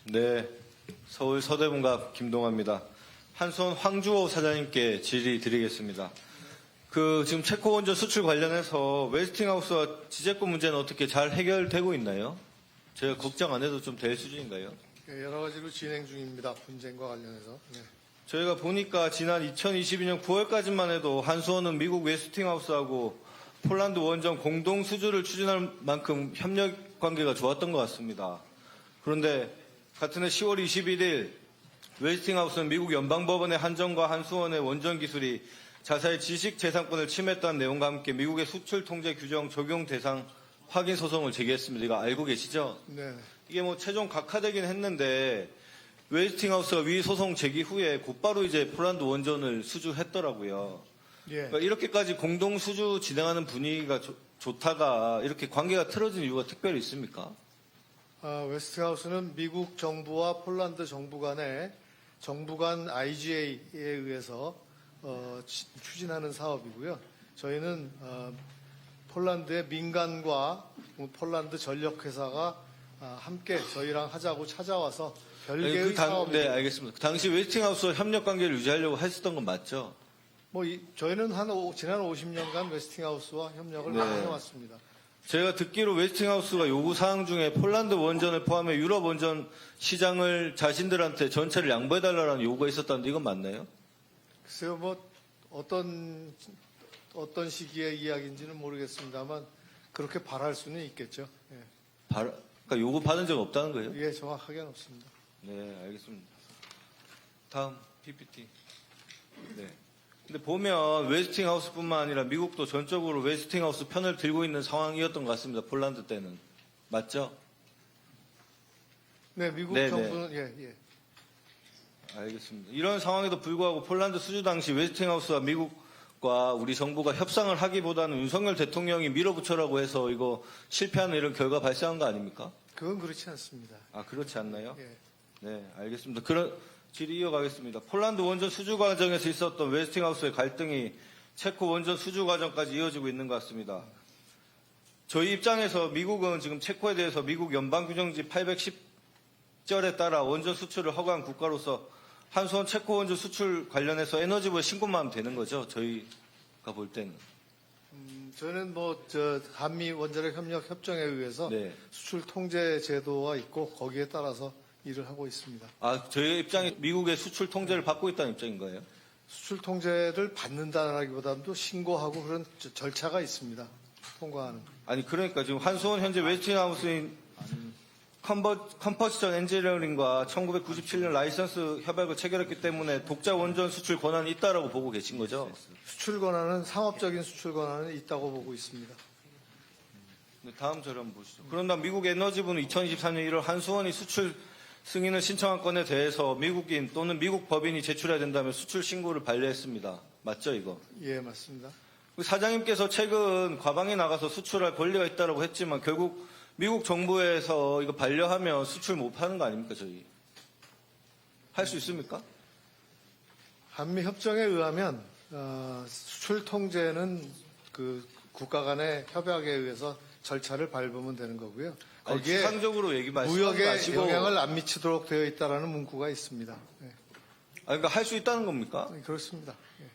네, 서울 서대문갑 김동아입니다. 한손 황주호 사장님께 질의 드리겠습니다. 지금 체코 원전 수출 관련해서 웨스팅하우스와 지재권 문제는 어떻게 잘 해결되고 있나요? 제가 걱정 안 해도 좀 될 수준인가요? 네, 여러 가지로 진행 중입니다. 분쟁과 관련해서. 네. 저희가 보니까 지난 2022년 9월까지만 해도 한수원은 미국 웨스팅하우스하고 폴란드 원전 공동 수주를 추진할 만큼 협력 관계가 좋았던 것 같습니다. 그런데 같은 해 10월 21일 웨스팅하우스는 미국 연방법원의 한전과 한수원의 원전 기술이 자사의 지식재산권을 침해했다는 내용과 함께 미국의 수출 통제 규정 적용 대상 확인 소송을 제기했습니다. 이거 알고 계시죠? 네. 이게 최종 각하되긴 했는데 웨스팅하우스가 위 소송 제기 후에 곧바로 이제 폴란드 원전을 수주했더라고요. 예. 그러니까 이렇게까지 공동 수주 진행하는 분위기가 좋다가 이렇게 관계가 틀어진 이유가 특별히 있습니까? 웨스팅하우스는 미국 정부와 폴란드 정부 간의 정부 간 IGA에 의해서 추진하는 사업이고요. 저희는 폴란드의 민간과 폴란드 전력회사가 함께 저희랑 하자고 찾아와서 별개의 사업입니다. 네, 알겠습니다. 그 당시 웨스팅하우스와 협력 관계를 유지하려고 했었던 건 맞죠? 저희는 지난 50년간 웨스팅하우스와 협력을 많이 해왔습니다. 제가 듣기로 웨스팅하우스가 요구 사항 중에 폴란드 원전을 포함해 유럽 원전 시장을 자신들한테 전체를 양보해달라는 요구가 있었다는데 이건 맞나요? 글쎄요, 어떤 시기의 이야기인지는 모르겠습니다만 그렇게 바랄 수는 있겠죠. 예. 그러니까 요구 받은 적 없다는 거예요? 예, 정확하게는 없습니다. 네, 알겠습니다. 다음 PPT. 네. 근데 보면 웨스팅하우스뿐만 아니라 미국도 전적으로 웨스팅하우스 편을 들고 있는 상황이었던 것 같습니다. 폴란드 때는. 맞죠? 네, 미국 네네. 정부는 예. 알겠습니다. 이런 상황에도 불구하고 폴란드 수주 당시 웨스팅하우스와 미국과 우리 정부가 협상을 하기보다는 윤석열 대통령이 밀어붙여라고 해서 이거 실패하는 이런 결과 발생한 거 아닙니까? 그건 그렇지 않습니다. 그렇지 않나요? 예. 네, 알겠습니다. 질의 이어가겠습니다. 폴란드 원전 수주 과정에서 있었던 웨스팅하우스의 갈등이 체코 원전 수주 과정까지 이어지고 있는 것 같습니다. 저희 입장에서 미국은 지금 체코에 대해서 미국 연방규정지 810절에 따라 원전 수출을 허가한 국가로서 한수원 체코 원전 수출 관련해서 에너지부에 신고만 하면 되는 거죠. 저희가 볼 때는. 저는 한미 원자력 협력 협정에 의해서 네. 수출 통제 제도가 있고 거기에 따라서 일을 하고 있습니다. 저희 입장에 미국의 수출 통제를 받고 있다는 입장인 거예요? 수출 통제를 받는다라기보다도 신고하고 그런 절차가 있습니다. 통과하는. 그러니까 지금 한수원 현재 웨스팅하우스인 컴퍼시션 엔지니어링과 1997년 라이선스 협약을 체결했기 때문에 독자 원전 수출 권한이 있다라고 보고 계신 거죠? 수출 권한은 상업적인 수출 권한은 있다고 보고 있습니다. 네, 다음 자료 한번 보시죠. 그런다 미국 에너지부는 2023년 1월 한수원이 수출 승인을 신청한 건에 대해서 미국인 또는 미국 법인이 제출해야 된다며 수출 신고를 반려했습니다. 맞죠, 이거? 예, 맞습니다. 사장님께서 최근 과방에 나가서 수출할 권리가 있다고 했지만 결국 미국 정부에서 이거 반려하면 수출 못 하는 거 아닙니까, 저희? 할 수 있습니까? 한미 협정에 의하면 수출 통제는 그 국가 간의 협약에 의해서 절차를 밟으면 되는 거고요. 거기에 추상적으로 얘기 말씀하지 무역에 마시고. 영향을 안 미치도록 되어 있다라는 문구가 있습니다. 네. 그러니까 할 수 있다는 겁니까? 그렇습니다. 예.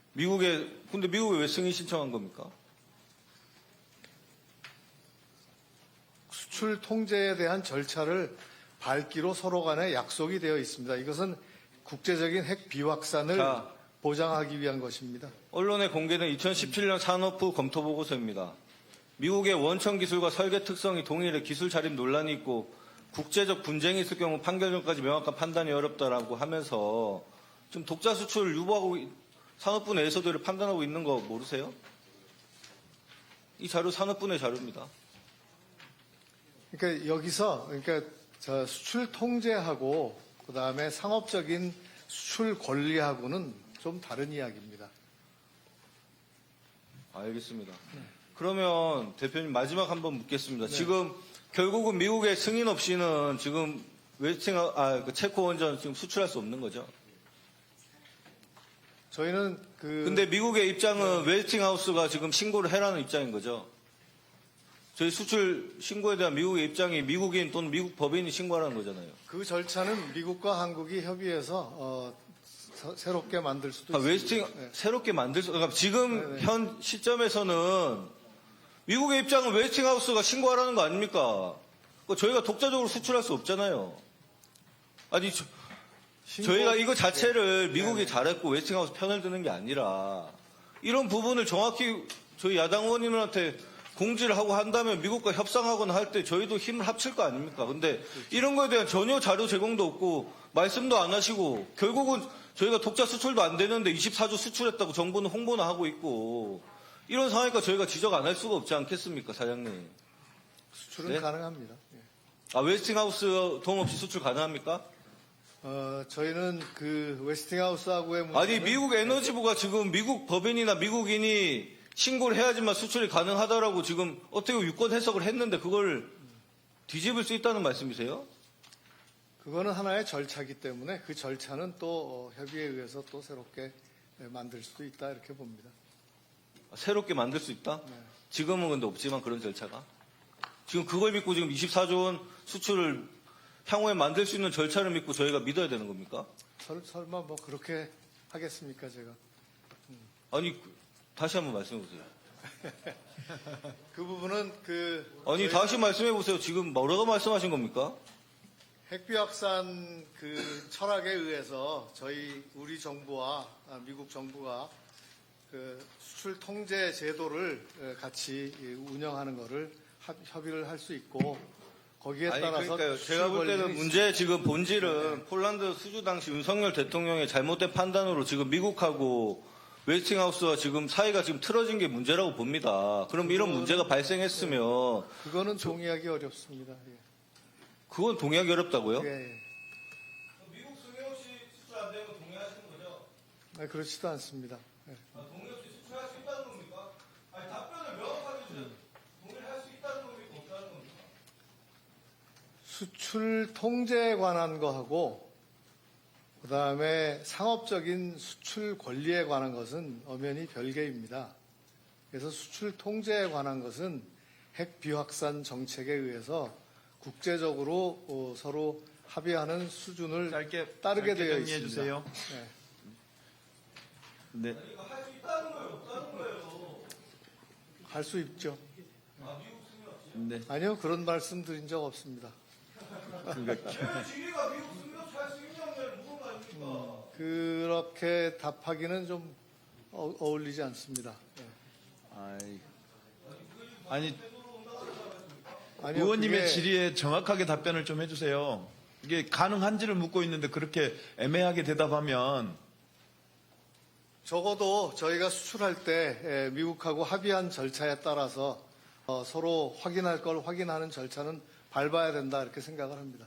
근데 미국에 왜 승인 신청한 겁니까? 수출 통제에 대한 절차를 밟기로 서로 간에 약속이 되어 있습니다. 이것은 국제적인 핵 비확산을 보장하기 위한 것입니다. 언론에 공개된 2017년 산업부 검토 보고서입니다. 미국의 원천 기술과 설계 특성이 동일해 기술 자립 논란이 있고 국제적 분쟁이 있을 경우 판결 전까지 명확한 판단이 어렵다라고 하면서 지금 독자 수출을 유보하고 산업부 내에서도 이를 판단하고 있는 거 모르세요? 이 자료 산업부 내 자료입니다. 그러니까 여기서 수출 통제하고 그다음에 상업적인 수출 권리하고는 좀 다른 이야기입니다. 알겠습니다. 그러면 대표님 마지막 한번 묻겠습니다. 네. 지금 결국은 미국의 승인 없이는 지금 체코 원전 지금 수출할 수 없는 거죠? 저희는 근데 미국의 입장은 웨스팅하우스가 지금 신고를 해라는 입장인 거죠? 저희 수출 신고에 대한 미국의 입장이 미국인 또는 미국 법인이 신고하라는 거잖아요. 그 절차는 미국과 한국이 협의해서 새롭게 만들 수도 있습니다. 웨스팅 네. 새롭게 만들 수, 그러니까 지금 네네. 현 시점에서는 미국의 입장은 웨스팅하우스가 신고하라는 거 아닙니까? 저희가 독자적으로 수출할 수 없잖아요. 아니 저희가 이거 자체를 미국이 잘했고 웨스팅하우스 편을 드는 게 아니라 이런 부분을 정확히 저희 야당 의원님들한테 공지를 하고 한다면 미국과 협상하거나 할 때 저희도 힘을 합칠 거 아닙니까? 근데 이런 거에 대한 전혀 자료 제공도 없고 말씀도 안 하시고 결국은 저희가 독자 수출도 안 되는데 24조 수출했다고 정부는 홍보나 하고 있고 이런 상황이니까 저희가 지적 안 할 수가 없지 않겠습니까, 사장님? 수출은 네? 가능합니다. 예. 웨스팅하우스 도움 없이 수출 가능합니까? 저희는 그 웨스팅하우스하고의 문제는 아니 미국 에너지부가 지금 미국 법인이나 미국인이 신고를 해야지만 수출이 가능하다라고 지금 어떻게 유권 해석을 했는데 그걸 뒤집을 수 있다는 말씀이세요? 그거는 하나의 절차이기 때문에 그 절차는 또 협의에 의해서 또 새롭게 만들 수도 있다 이렇게 봅니다. 새롭게 만들 수 있다? 네. 지금은 근데 없지만 그런 절차가 지금 그걸 믿고 지금 24조 원 수출을 향후에 만들 수 있는 절차를 믿고 저희가 믿어야 되는 겁니까? 설마 뭐 그렇게 하겠습니까 제가? 아니 다시 한번 말씀해 보세요. 그 부분은 아니 다시 말씀해 보세요. 지금 뭐라고 말씀하신 겁니까? 핵비 확산 그 철학에 의해서 우리 정부와 미국 정부가 그 수출 통제 제도를 같이 운영하는 거를 협의를 할 수 있고 거기에 아니 따라서 그러니까요. 제가 볼 때는 문제 지금 본질은 폴란드 수주 당시 윤석열 대통령의 잘못된 판단으로 지금 미국하고 웨스팅하우스와 지금 사이가 지금 틀어진 게 문제라고 봅니다. 그럼 이런 문제가 발생했으면 그거는 동의하기 어렵습니다. 예. 그건 동의하기 어렵다고요? 예, 예. 미국 승인 없이 수출 안 되는 거 동의하시는 거죠? 네, 그렇지도 않습니다. 예. 동의 없이 수출할 수 있다는 겁니까? 아니 답변을 명확하게 주세요. 동의할 수 있다는 겁니까? 없다는 겁니까? 수출 통제에 관한 거하고 그다음에 상업적인 수출 권리에 관한 것은 엄연히 별개입니다. 그래서 수출 통제에 관한 것은 핵 비확산 정책에 의해서 국제적으로 서로 합의하는 수준을 따르게 되어 정리해 있습니다. 주세요. 네. 네. 할 수 있다는 거예요? 없다는 거예요? 할 수 있죠. 네. 아니요, 그런 말씀 드린 적 없습니다. 지리가 미국 승인 없이 할 수 있냐는 물은 거 아닙니까? 그렇게 답하기는 좀 어울리지 않습니다. 아니 아니요, 의원님의 그게 질의에 정확하게 답변을 좀 해주세요. 이게 가능한지를 묻고 있는데 그렇게 애매하게 대답하면 적어도 저희가 수출할 때 미국하고 합의한 절차에 따라서 서로 확인할 걸 확인하는 절차는 밟아야 된다 이렇게 생각을 합니다.